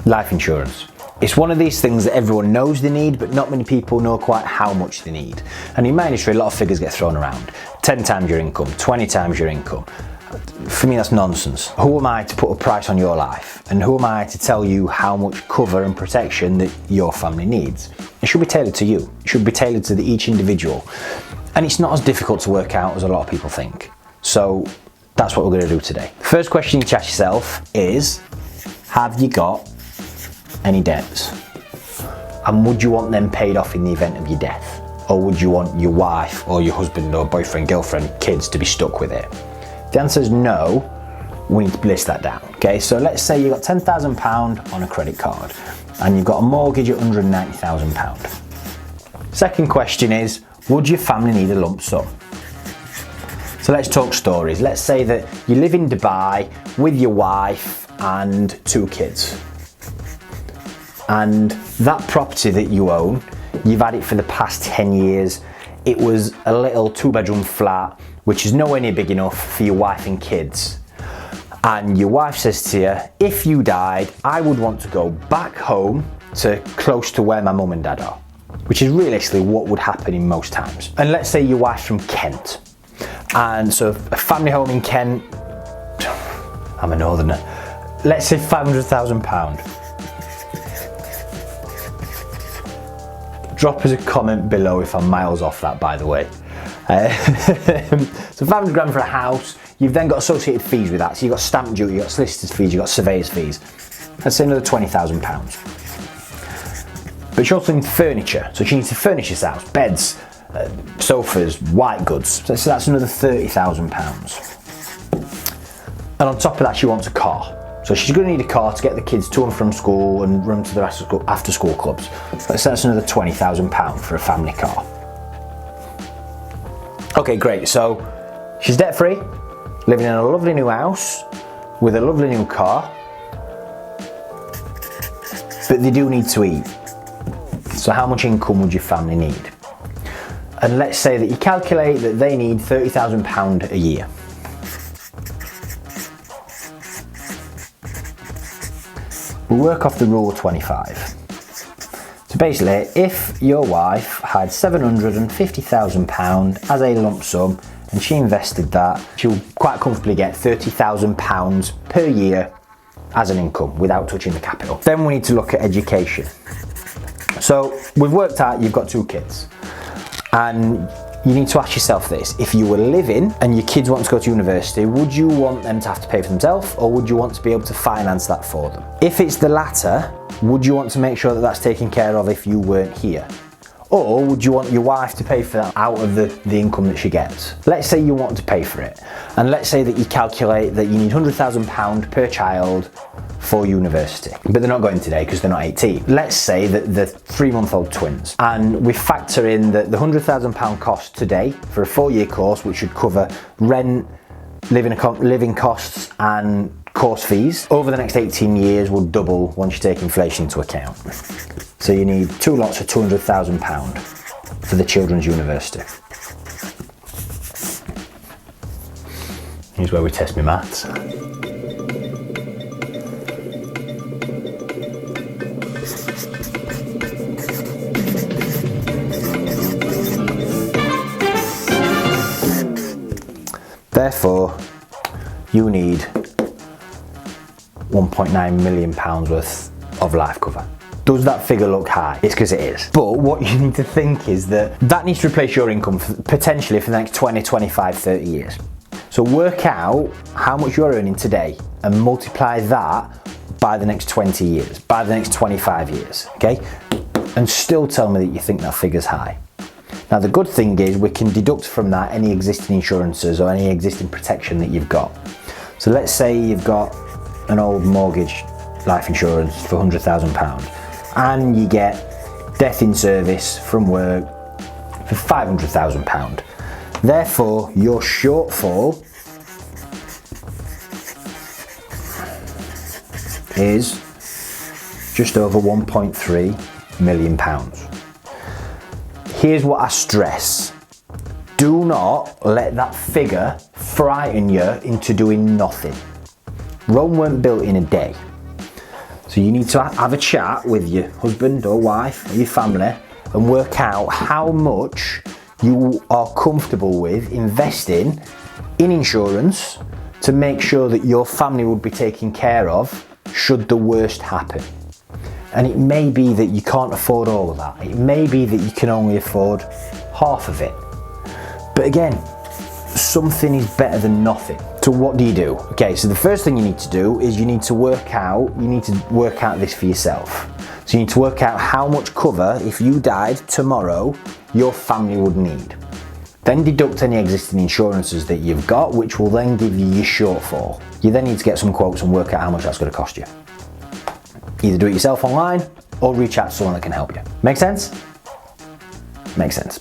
Life insurance. It's one of these things that everyone knows they need, but not many people know quite how much they need. And in my industry, a lot of figures get thrown around. 10 times your income, 20 times your income. For me, that's nonsense. Who am I to put a price on your life? And who am I to tell you how much cover and protection that your family needs? It should be tailored to you. It should be tailored to each individual. And it's not as difficult to work out as a lot of people think. So that's what we're going to do today. First question you can ask yourself is, have you got any debts? And would you want them paid off in the event of your death? Or would you want your wife or your husband or boyfriend, girlfriend, kids to be stuck with it? If the answer is no, we need to list that down. Okay, so let's say you've got £10,000 on a credit card and you've got a mortgage at £190,000. Second question is, would your family need a lump sum? So let's talk stories. Let's say that you live in Dubai with your wife and 2 kids. And that property that you own, you've had it for the past 10 years. It was a little 2-bedroom flat, which is nowhere near big enough for your wife and kids. And your wife says to you, if you died, I would want to go back home to close to where my mum and dad are, which is realistically what would happen in most times. And let's say your wife's from Kent. And so a family home in Kent, I'm a northerner, let's say £500,000. Drop us a comment below if I'm miles off that, by the way. So 500 grand for a house, you've then got associated fees with that. So you've got stamp duty, you've got solicitor's fees, you've got surveyor's fees. Let's say another £20,000. But she also needs furniture, so she needs to furnish this house, beds, sofas, white goods. So that's another £30,000. And on top of that, she wants a car. So she's going to need a car to get the kids to and from school and run to the after school clubs. So that's another £20,000 for a family car. Okay, great. So she's debt free, living in a lovely new house with a lovely new car, but they do need to eat. So how much income would your family need? And let's say that you calculate that they need £30,000 a year. We work off the rule of 25. So basically, if your wife had £750,000 as a lump sum and she invested that, she'll quite comfortably get £30,000 per year as an income without touching the capital. Then we need to look at education. So we've worked out you've got 2 kids. And you need to ask yourself this: if you were living and your kids want to go to university, would you want them to have to pay for themselves, or would you want to be able to finance that for them? If it's the latter, would you want to make sure that that's taken care of if you weren't here? Or would you want your wife to pay for that out of the income that she gets? Let's say you want to pay for it, and let's say that you calculate that you need £100,000 per child for university, but they're not going today because they're not 18. Let's say that they're 3-month-old twins, and we factor in that the £100,000 cost today for a 4-year course, which should cover rent, living costs and course fees, over the next 18 years will double once you take inflation into account. So you need 2 lots for £200,000 for the children's university. Here's where we test my maths. Therefore, you need £1.9 million worth of life cover. Does that figure look high? It's because it is. But what you need to think is that needs to replace your income potentially for the next 20, 25, 30 years. So work out how much you're earning today and multiply that by the next 20 years, by the next 25 years, okay? And still tell me that you think that figure's high. Now the good thing is we can deduct from that any existing insurances or any existing protection that you've got. So let's say you've got an old mortgage life insurance for £100,000 and you get death in service from work for £500,000. Therefore, your shortfall is just over £1.3 million. Here's what I stress: do not let that figure frighten you into doing nothing. Rome weren't built in a day. So you need to have a chat with your husband or wife or your family and work out how much you are comfortable with investing in insurance to make sure that your family would be taken care of should the worst happen. And it may be that you can't afford all of that. It may be that you can only afford half of it. But again, something is better than nothing. So what do you do? Okay, so the first thing you need to do is you need to work out this for yourself. So you need to work out how much cover, if you died tomorrow, your family would need. Then deduct any existing insurances that you've got, which will then give you your shortfall. You then need to get some quotes and work out how much that's going to cost you. Either do it yourself online or reach out to someone that can help you. Make sense? Makes sense.